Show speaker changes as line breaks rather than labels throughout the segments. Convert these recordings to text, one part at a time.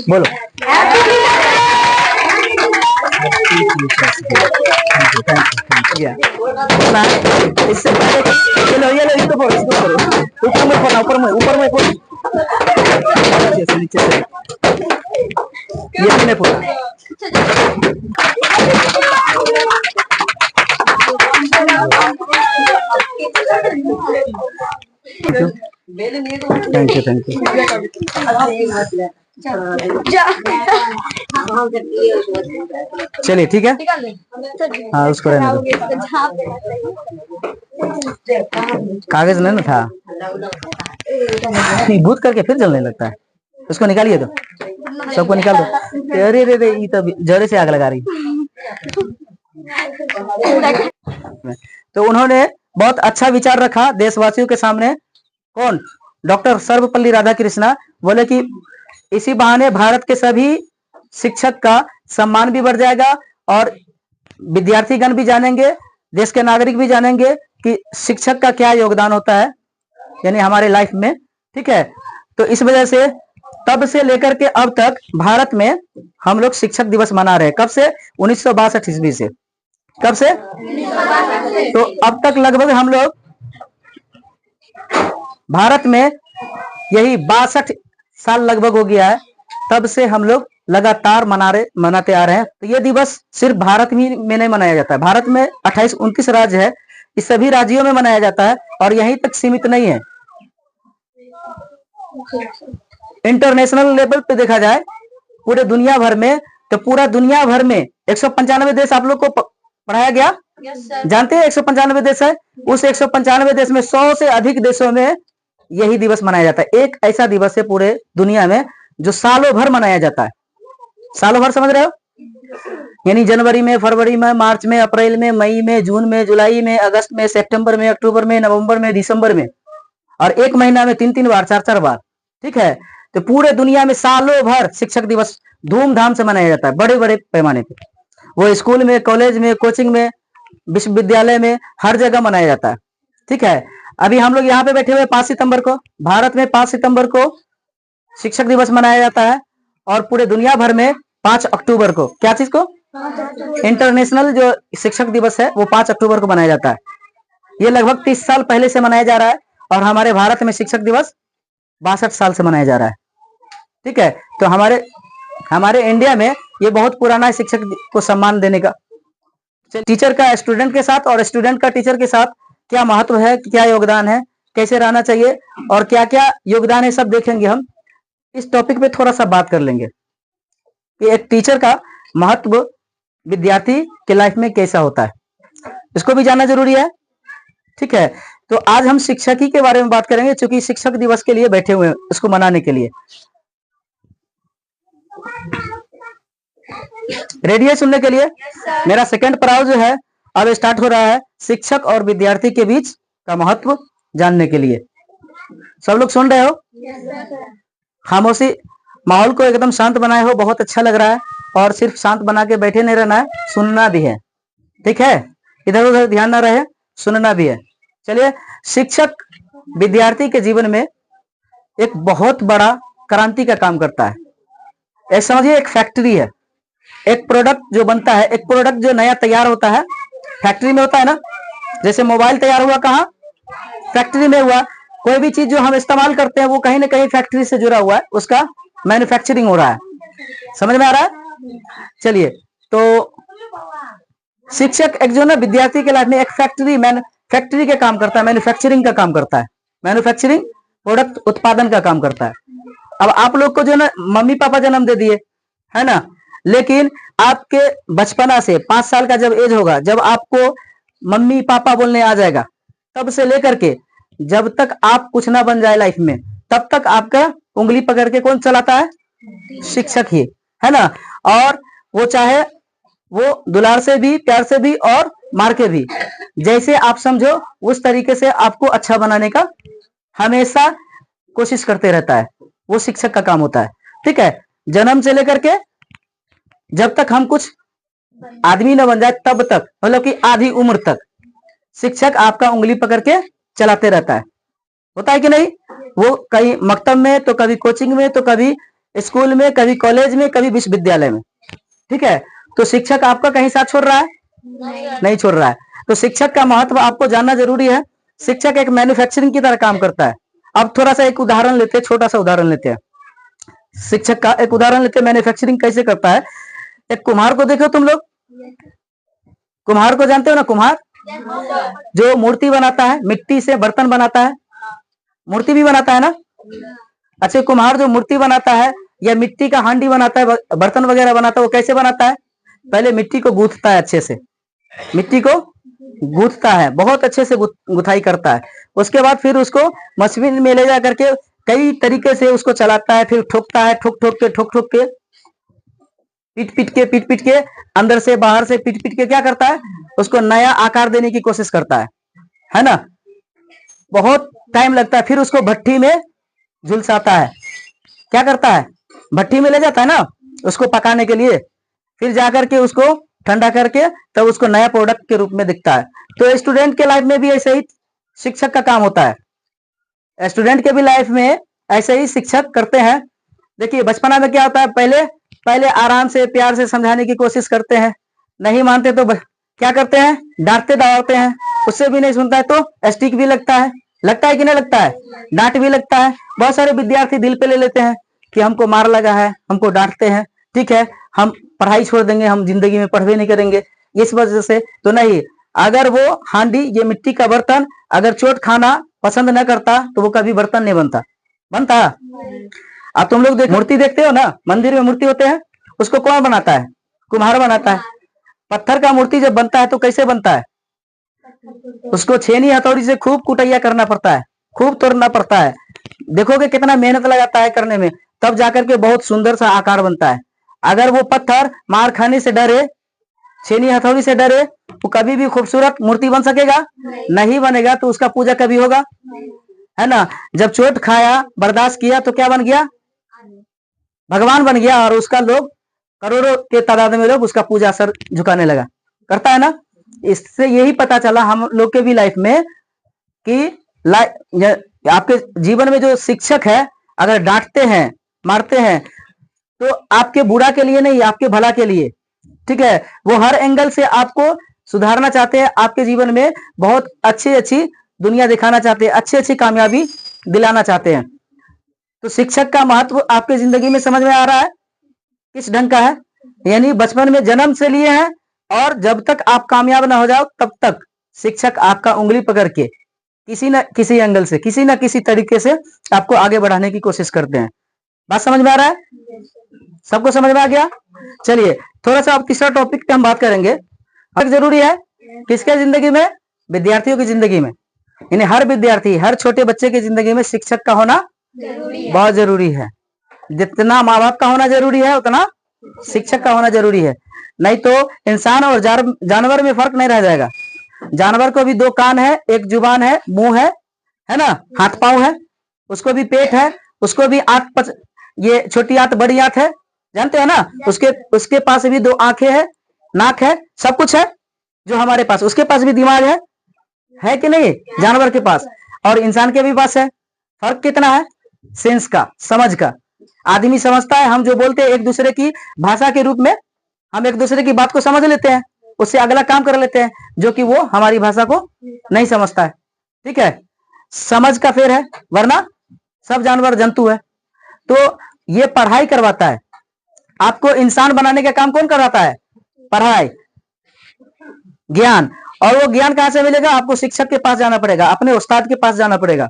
बोलो। इससे चलो ये लो, इसको पढ़ो, इसको पढ़ो, ऊपर में पढ़ो, ऊपर में पढ़ो, नीचे से ये नहीं पढ़ो। Thank you thank you. चलिए ठीक है, हाँ उसको रहने दो। कागज नहीं ना था, बूथ करके फिर जलने लगता है। उसको निकालिए तो, सबको निकाल दो। अरे रे रे, ये तो जड़े से आग लगा रही। तो उन्होंने बहुत अच्छा विचार रखा देशवासियों के सामने। कौन? डॉक्टर सर्वपल्ली राधाकृष्णा बोले कि इसी बहाने भारत के सभी शिक्षक का सम्मान भी बढ़ जाएगा और विद्यार्थीगण भी जानेंगे, देश के नागरिक भी जानेंगे कि शिक्षक का क्या योगदान होता है, यानी हमारे लाइफ में। ठीक है, तो इस वजह से तब से लेकर के अब तक भारत में हम लोग शिक्षक दिवस मना रहे हैं। कब से? 1962 ईस्वी से। कब से? तो अब तक लगभग हम लोग भारत में यही 62 साल लगभग हो गया है, तब से हम लोग लगातार मनाते आ रहे हैं। तो ये दिवस सिर्फ भारत में नहीं मनाया जाता है। भारत में 28-29 राज्य है, इस सभी राज्यों में मनाया जाता है और यहीं तक सीमित नहीं है। इंटरनेशनल लेवल पे देखा जाए पूरे दुनिया भर में, तो पूरा दुनिया भर में 195 देश आप लोग को पढ़ाया गया। जानते हैं 195 देश है। उस 195 देश में 100 से अधिक देशों में यही दिवस मनाया जाता है। एक ऐसा दिवस है पूरे दुनिया में जो सालों भर मनाया जाता है। सालों भर, समझ रहे हो? यानी जनवरी में, फरवरी में, मार्च में, अप्रैल में, मई में, जून में, जुलाई में, अगस्त में, सितंबर में, अक्टूबर में, नवंबर में, दिसंबर में, और एक महीना में 3-3 बार, 4-4 बार। ठीक है, तो पूरे दुनिया में सालों भर शिक्षक दिवस धूमधाम से मनाया जाता है, बड़े बड़े पैमाने पे। वो स्कूल में, कॉलेज में, कोचिंग में, विश्वविद्यालय में, हर जगह मनाया जाता है। ठीक है, अभी हम लोग यहाँ पे बैठे हुए 5 सितंबर को, भारत में 5 सितंबर को शिक्षक दिवस मनाया जाता है और पूरे दुनिया भर में 5 अक्टूबर को, क्या चीज को? इंटरनेशनल जो शिक्षक दिवस है वो 5 अक्टूबर को मनाया जाता है। ये लगभग 30 साल पहले से मनाया जा रहा है और हमारे भारत में शिक्षक दिवस 62 साल से मनाया जा रहा है। ठीक है, तो हमारे इंडिया में ये बहुत पुराना है शिक्षक को सम्मान देने का। टीचर का स्टूडेंट के साथ और स्टूडेंट का टीचर के साथ क्या महत्व है, क्या योगदान है, कैसे रहना चाहिए और क्या क्या योगदान है, सब देखेंगे हम। इस टॉपिक पे थोड़ा सा बात कर लेंगे कि एक टीचर का महत्व विद्यार्थी के लाइफ में कैसा होता है, इसको भी जानना जरूरी है। ठीक है, तो आज हम शिक्षकी के बारे में बात करेंगे, क्योंकि शिक्षक दिवस के लिए बैठे हुए हैं इसको मनाने के लिए। रेडी है सुनने के लिए? मेरा सेकंड पड़ाव जो है अब स्टार्ट हो रहा है, शिक्षक और विद्यार्थी के बीच का महत्व जानने के लिए। सब लोग सुन रहे हो? खामोशी, माहौल को एकदम शांत बनाए हो, बहुत अच्छा लग रहा है। और सिर्फ शांत बना के बैठे नहीं रहना है, सुनना भी है। ठीक है, इधर उधर ध्यान ना रहे, सुनना भी है। चलिए, शिक्षक विद्यार्थी के जीवन में एक बहुत बड़ा क्रांति का काम करता है। ऐसा समझिए, एक फैक्ट्री है, एक प्रोडक्ट जो बनता है, एक प्रोडक्ट जो नया तैयार होता है फैक्ट्री में होता है ना। जैसे मोबाइल तैयार हुआ कहाँ? फैक्ट्री में हुआ। कोई भी चीज जो हम इस्तेमाल करते हैं वो कहीं ना कहीं फैक्ट्री से जुड़ा हुआ है, उसका मैन्युफैक्चरिंग हो रहा है। समझ में आ रहा है? चलिए, तो शिक्षक एक जो ना विद्यार्थी के लाइफ में एक फैक्ट्री के काम करता है, मैन्युफैक्चरिंग का काम करता है, मैन्युफैक्चरिंग प्रोडक्ट उत्पादन का काम करता है। अब आप लोग को जो ना मम्मी पापा जन्म दे दिए है ना, लेकिन आपके बचपना से 5 साल का जब एज होगा, जब आपको मम्मी पापा बोलने आ जाएगा, तब से लेकर के जब तक आप कुछ ना बन जाए लाइफ में, तब तक आपका उंगली पकड़ के कौन चलाता है? शिक्षक ही, है ना। और वो चाहे वो दुलार से भी, प्यार से भी और मार के भी, जैसे आप समझो उस तरीके से आपको अच्छा बनाने का हमेशा कोशिश करते रहता है। वो शिक्षक का काम होता है। ठीक है, जन्म से लेकर के जब तक हम कुछ आदमी न बन जाए तब तक, मतलब कि आधी उम्र तक शिक्षक आपका उंगली पकड़ के चलाते रहता है। होता है कि नहीं? वो कहीं मकतब में, तो कभी कोचिंग में, तो कभी स्कूल में, कभी कॉलेज में, कभी विश्वविद्यालय में। ठीक है, तो शिक्षक आपका कहीं साथ छोड़ रहा है? नहीं छोड़ रहा है। तो शिक्षक का महत्व आपको जानना जरूरी है। शिक्षक एक मैन्युफैक्चरिंग की तरह काम करता है। अब थोड़ा सा एक उदाहरण लेते हैं, छोटा सा उदाहरण लेते हैं। शिक्षक का एक उदाहरण लेते हैं, मैन्युफैक्चरिंग कैसे करता है। एक कुम्हार को देखो तुम लोग, कुम्हार को जानते हो ना? कुम्हार जो मूर्ति बनाता है, मिट्टी से बर्तन बनाता है, मूर्ति भी बनाता है ना। अच्छा, कुम्हार जो मूर्ति बनाता है या मिट्टी का हांडी बनाता है, बर्तन वगैरह बनाता है, वो कैसे बनाता है? पहले मिट्टी को गूंथता है, अच्छे से मिट्टी को गूंथता है, बहुत अच्छे से गुथाई करता है। उसके बाद फिर उसको मशीन में ले जा करके कई तरीके से उसको चलाता है, फिर ठोकता है, ठोक ठोक के पीट पीट के अंदर से बाहर से पीट पीट के क्या करता है? उसको नया आकार देने की कोशिश करता है ना। बहुत टाइम लगता है। फिर उसको भट्टी में झुलसाता है। क्या करता है? भट्टी में ले जाता है ना उसको पकाने के लिए, फिर जाकर के उसको ठंडा करके तब उसको नया प्रोडक्ट के रूप में दिखता है। तो स्टूडेंट के लाइफ में भी ऐसे ही शिक्षक का काम होता है। स्टूडेंट के भी लाइफ में ऐसे ही शिक्षक करते हैं। देखिए, बचपना में क्या होता है, पहले आराम से प्यार से समझाने की कोशिश करते हैं, नहीं मानते तो क्या करते हैं? डांटते दबाते हैं। उससे भी नहीं सुनता है तो स्टिक भी लगता है कि नहीं लगता है? डांट भी लगता है। बहुत सारे विद्यार्थी दिल पे ले लेते हैं कि हमको मार लगा है, हमको डांटते हैं, ठीक है, हम पढ़ाई छोड़ देंगे, हम जिंदगी में पढ़वे नहीं करेंगे, इस वजह से। तो नहीं, अगर वो हांडी, ये मिट्टी का बर्तन, अगर चोट खाना पसंद न करता तो वो कभी बर्तन नहीं बनता। अब तुम लोग मूर्ति देखते हो ना, मंदिर में मूर्ति होते हैं, उसको कौन बनाता है? कुम्हार बनाता है। पत्थर का मूर्ति जब बनता है तो कैसे बनता है? उसको छेनी हथौड़ी से खूब कुटैया करना पड़ता है, खूब तोड़ना पड़ता है। देखोगे कितना मेहनत लगाता है करने में, तब जाकर के बहुत सुंदर सा आकार बनता है। अगर वो पत्थर मार खाने से डरे, छेनी हथौड़ी से डरे, वो कभी भी खूबसूरत मूर्ति बन सकेगा? नहीं बनेगा। तो उसका पूजा कभी होगा? है ना। जब चोट खाया, बर्दाश्त किया, तो क्या बन गया? भगवान बन गया। और उसका लोग करोड़ों के तादाद में लोग उसका पूजा सर झुकाने लगा, करता है ना। इससे यही पता चला हम लोग के भी लाइफ में कि आपके जीवन में जो शिक्षक है, अगर डांटते हैं, मारते हैं, तो आपके बुरा के लिए नहीं, आपके भला के लिए। ठीक है, वो हर एंगल से आपको सुधारना चाहते हैं, आपके जीवन में बहुत अच्छी दुनिया दिखाना चाहते हैं, अच्छी कामयाबी दिलाना चाहते हैं। तो शिक्षक का महत्व आपके जिंदगी में समझ में आ रहा है किस ढंग का है? यानी बचपन में जन्म से लिए हैं, और जब तक आप कामयाब ना हो जाओ तब तक शिक्षक आपका उंगली पकड़ के किसी न किसी एंगल से, किसी न किसी तरीके से आपको आगे बढ़ाने की कोशिश करते हैं। बात समझ में आ रहा है? सबको समझ में आ गया? चलिए, थोड़ा सा अब तीसरा टॉपिक पे हम बात करेंगे। जरूरी है किसके जिंदगी में? विद्यार्थियों की जिंदगी में। यानी हर विद्यार्थी, हर छोटे बच्चे की जिंदगी में शिक्षक का होना बहुत जरूरी है। जितना माँ बाप का होना जरूरी है, उतना शिक्षक का होना जरूरी है। नहीं तो इंसान और जानवर में फर्क नहीं रह जाएगा। जानवर को भी दो कान है, एक जुबान है, मुंह है ना, हाथ पांव है, उसको भी पेट है, उसको भी आंत, ये छोटी आंत बड़ी आंत है, जानते हैं ना। उसके पास भी दो आंखें है, नाक है, सब कुछ है जो हमारे पास। उसके पास भी दिमाग है कि नहीं? जानवर के पास और इंसान के भी पास है। फर्क कितना है? सेंस का, समझ का। आदमी समझता है, हम जो बोलते हैं एक दूसरे की भाषा के रूप में, हम एक दूसरे की बात को समझ लेते हैं, उससे अगला काम कर लेते हैं, जो कि वो हमारी भाषा को नहीं समझता है। ठीक है, समझ का फेर है, वरना सब जानवर जंतु है। तो ये पढ़ाई करवाता है आपको। इंसान बनाने का काम कौन करवाता है? पढ़ाई, ज्ञान। और वो ज्ञान कहां से मिलेगा? आपको शिक्षक के पास जाना पड़ेगा, अपने उस्ताद के पास जाना पड़ेगा।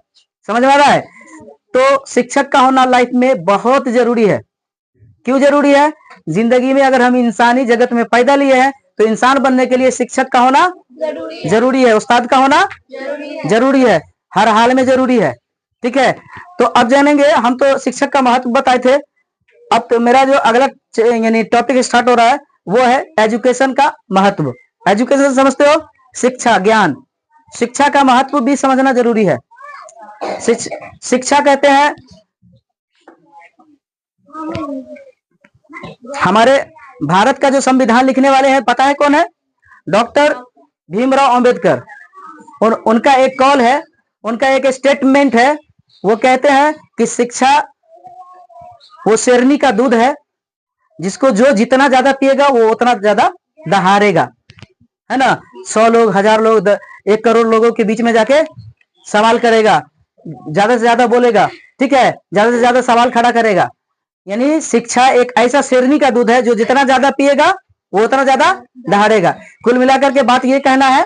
समझ में आ रहा है? तो शिक्षक का होना लाइफ में बहुत जरूरी है। क्यों जरूरी है? जिंदगी में अगर हम इंसानी जगत में पैदा लिए हैं, तो इंसान बनने के लिए शिक्षक का होना जरूरी है, उस्ताद का होना जरूरी है, हर हाल में जरूरी है। ठीक है, तो अब जानेंगे, हम तो शिक्षक का महत्व बताए थे। अब तो मेरा जो अगला यानी टॉपिक स्टार्ट हो रहा है, वो है एजुकेशन का महत्व। एजुकेशन समझते हो? शिक्षा, ज्ञान। शिक्षा का महत्व भी समझना जरूरी है। शिक्षा कहते हैं, हमारे भारत का जो संविधान लिखने वाले हैं, पता है कौन है? डॉक्टर भीमराव अंबेडकर। और उनका एक कॉल है, उनका एक स्टेटमेंट है, वो कहते हैं कि शिक्षा वो शेरनी का दूध है, जिसको जो जितना ज्यादा पिएगा वो उतना ज्यादा दहाड़ेगा, है ना। 100 लोग, 1000 लोग, 1 करोड़ लोगों के बीच में जाके सवाल करेगा, ज्यादा से ज्यादा बोलेगा, ठीक है, ज्यादा से ज्यादा सवाल खड़ा करेगा। यानी शिक्षा एक ऐसा शेरनी का दूध है जो जितना ज्यादा पिएगा वो उतना ज्यादा दहाड़ेगा। कुल मिलाकर के बात ये कहना है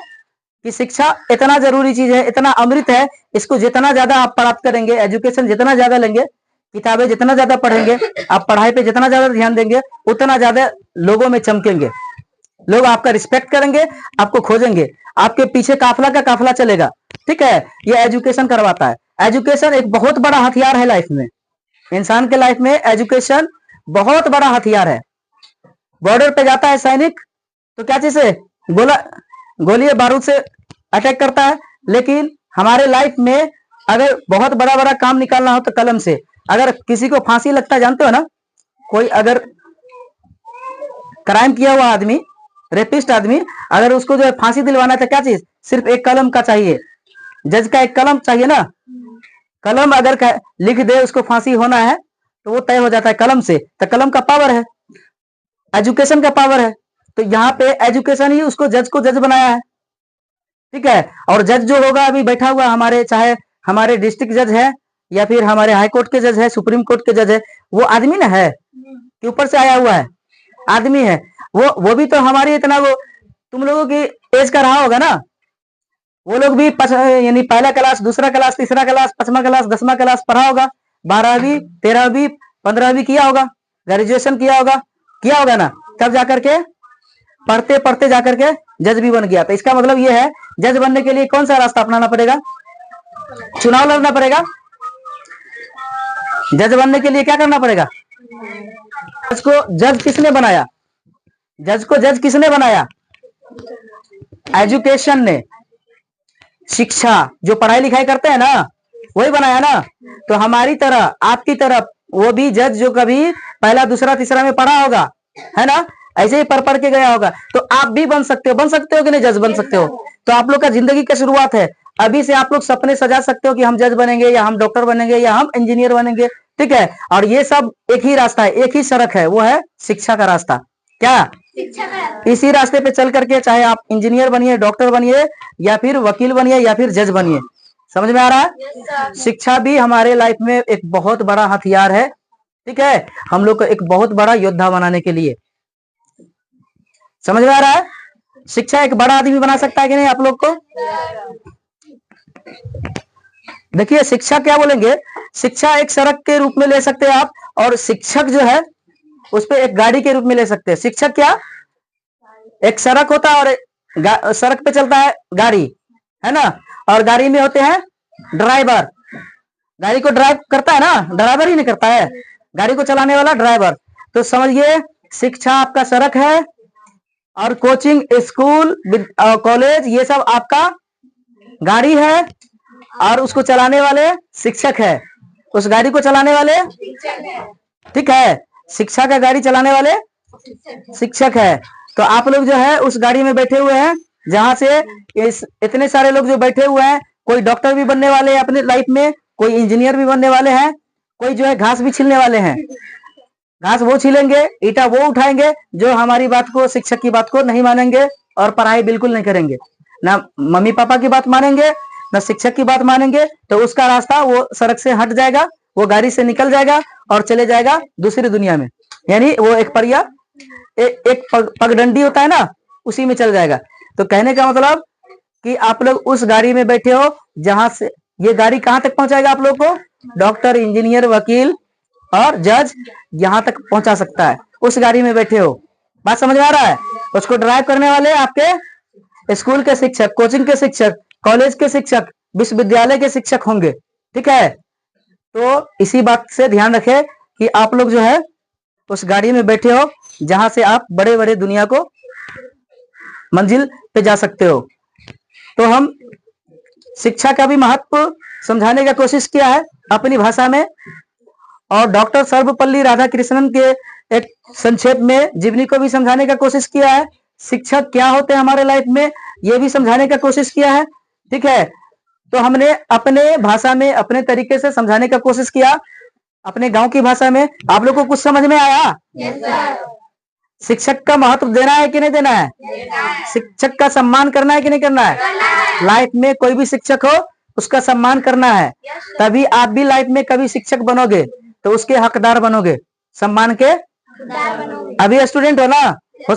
कि शिक्षा इतना जरूरी चीज है, इतना अमृत है, इसको जितना ज्यादा आप प्राप्त करेंगे, एजुकेशन जितना ज्यादा लेंगे, किताबें जितना ज्यादा पढ़ेंगे, आप पढ़ाई पे जितना ज्यादा ध्यान देंगे, उतना ज्यादा लोगों में चमकेंगे, लोग आपका रिस्पेक्ट करेंगे, आपको खोजेंगे, आपके पीछे काफला का काफला चलेगा, ठीक है। ये एजुकेशन करवाता है। एजुकेशन एक बहुत बड़ा हथियार है लाइफ में, इंसान के लाइफ में एजुकेशन बहुत बड़ा हथियार है। बॉर्डर पे जाता है सैनिक तो क्या चीज है, गोली बारूद से अटैक करता है, लेकिन हमारे लाइफ में अगर बहुत बड़ा बड़ा काम निकालना हो तो कलम से। अगर किसी को फांसी लगता है, जानते हो ना, कोई अगर क्राइम किया हुआ आदमी, रेपिस्ट आदमी, अगर उसको जो है फांसी दिलवाना है तो क्या चीज, सिर्फ एक कलम का चाहिए, जज का एक कलम चाहिए ना। कलम अगर लिख दे उसको फांसी होना है तो वो तय हो जाता है कलम से। तो कलम का पावर है, एजुकेशन का पावर है। तो यहाँ पे एजुकेशन ही उसको जज को जज बनाया है, ठीक है। और जज जो होगा अभी बैठा हुआ हमारे, चाहे हमारे डिस्ट्रिक्ट जज है या फिर हमारे हाई कोर्ट के जज है, सुप्रीम कोर्ट के जज है, वो आदमी ना है कि ऊपर से आया हुआ है, आदमी है। वो भी तो हमारी इतना, वो तुम लोगों की एज का रहा होगा ना, वो लोग भी यानी पहला क्लास, दूसरा क्लास, तीसरा क्लास, 5वां क्लास, 10वां क्लास पढ़ा होगा, 12वीं, 13वीं, 15वीं किया होगा, ग्रेजुएशन किया होगा ना, तब जाकर के पढ़ते पढ़ते जाकर के जज भी बन गया। तो इसका मतलब ये है, जज बनने के लिए कौन सा रास्ता अपनाना पड़ेगा, चुनाव लड़ना पड़ेगा। जज बनने के लिए क्या करना पड़ेगा, जज को जज किसने बनाया, जज को जज किसने बनाया, एजुकेशन ने, शिक्षा जो पढ़ाई लिखाई करते हैं ना वही बनाया ना। तो हमारी तरह, आपकी तरह वो भी जज जो कभी पहला, दूसरा, तीसरा में पढ़ा होगा, है ना, ऐसे ही पढ़ के गया होगा, तो आप भी बन सकते हो कि नहीं, जज बन सकते हो। तो आप लोग का जिंदगी की शुरुआत है, अभी से आप लोग सपने सजा सकते हो कि हम जज बनेंगे, या हम डॉक्टर बनेंगे, या हम इंजीनियर बनेंगे, ठीक है। और ये सब एक ही रास्ता है, एक ही सड़क है, वो है शिक्षा का रास्ता। क्या, इसी रास्ते पे चल करके चाहे आप इंजीनियर बनिए, डॉक्टर बनिए, या फिर वकील बनिए, या फिर जज बनिए। समझ में आ रहा है। शिक्षा भी हमारे लाइफ में एक बहुत बड़ा हथियार है, ठीक है, हम लोग को एक बहुत बड़ा योद्धा बनाने के लिए। समझ में आ रहा है। शिक्षा एक बड़ा आदमी बना सकता है कि नहीं आप लोग को। देखिए शिक्षा क्या बोलेंगे, शिक्षा एक सड़क के रूप में ले सकते हैं आप, और शिक्षक जो है उस पर एक गाड़ी के रूप में ले सकते हैं। शिक्षक क्या, एक सड़क होता है और सड़क पे चलता है गाड़ी, है ना, और गाड़ी में होते हैं ड्राइवर, गाड़ी को ड्राइव करता है ना, ड्राइवर ही नहीं करता है, गाड़ी को चलाने वाला ड्राइवर। तो समझिए शिक्षा आपका सड़क है, और कोचिंग, स्कूल, कॉलेज, ये सब आपका गाड़ी है, और उसको चलाने वाले शिक्षक है, उस गाड़ी को चलाने वाले, ठीक है, शिक्षा का गाड़ी चलाने वाले शिक्षक है। तो आप लोग जो है उस गाड़ी में बैठे हुए हैं, जहां से इतने सारे लोग जो बैठे हुए हैं, कोई डॉक्टर भी बनने वाले हैं अपने लाइफ में, कोई इंजीनियर भी बनने वाले हैं, कोई जो है घास भी छीलने वाले हैं, घास वो छीलेंगे, ईटा वो उठाएंगे, जो हमारी बात को, शिक्षक की बात को नहीं मानेंगे और पढ़ाई बिल्कुल नहीं करेंगे, ना मम्मी पापा की बात मानेंगे, ना शिक्षक की बात मानेंगे। तो उसका रास्ता वो सड़क से हट जाएगा, वो गाड़ी से निकल जाएगा और चले जाएगा दूसरी दुनिया में, यानी वो एक परिया, एक पगडंडी होता है ना, उसी में चल जाएगा। तो कहने का मतलब कि आप लोग उस गाड़ी में बैठे हो, जहां से ये गाड़ी कहां तक पहुंचाएगा आप लोग को, डॉक्टर, इंजीनियर, वकील और जज यहां तक पहुंचा सकता है, उस गाड़ी में बैठे हो। बात समझ में आ रहा है। उसको ड्राइव करने वाले आपके स्कूल के शिक्षक, कोचिंग के शिक्षक, कॉलेज के शिक्षक, विश्वविद्यालय के शिक्षक होंगे, ठीक है। तो इसी बात से ध्यान रखें कि आप लोग जो है उस गाड़ी में बैठे हो, जहां से आप बड़े बड़े दुनिया को मंजिल पे जा सकते हो। तो हम शिक्षा का भी महत्व समझाने का कोशिश किया है अपनी भाषा में, और डॉक्टर सर्वपल्ली राधाकृष्णन के एक संक्षेप में जीवनी को भी समझाने का कोशिश किया है। शिक्षक क्या होते हैं हमारे लाइफ में, ये भी समझाने का कोशिश किया है, ठीक है। तो हमने अपने भाषा में अपने तरीके से समझाने का कोशिश किया, अपने गांव की भाषा में। आप लोग को कुछ समझ में आया? शिक्षक का महत्व देना है कि नहीं देना है? शिक्षक का सम्मान करना है कि नहीं करना है? लाइफ में कोई भी शिक्षक हो उसका सम्मान करना है, तभी आप भी लाइफ में कभी शिक्षक बनोगे तो उसके हकदार बनोगे, सम्मान के। अभी स्टूडेंट हो ना, हो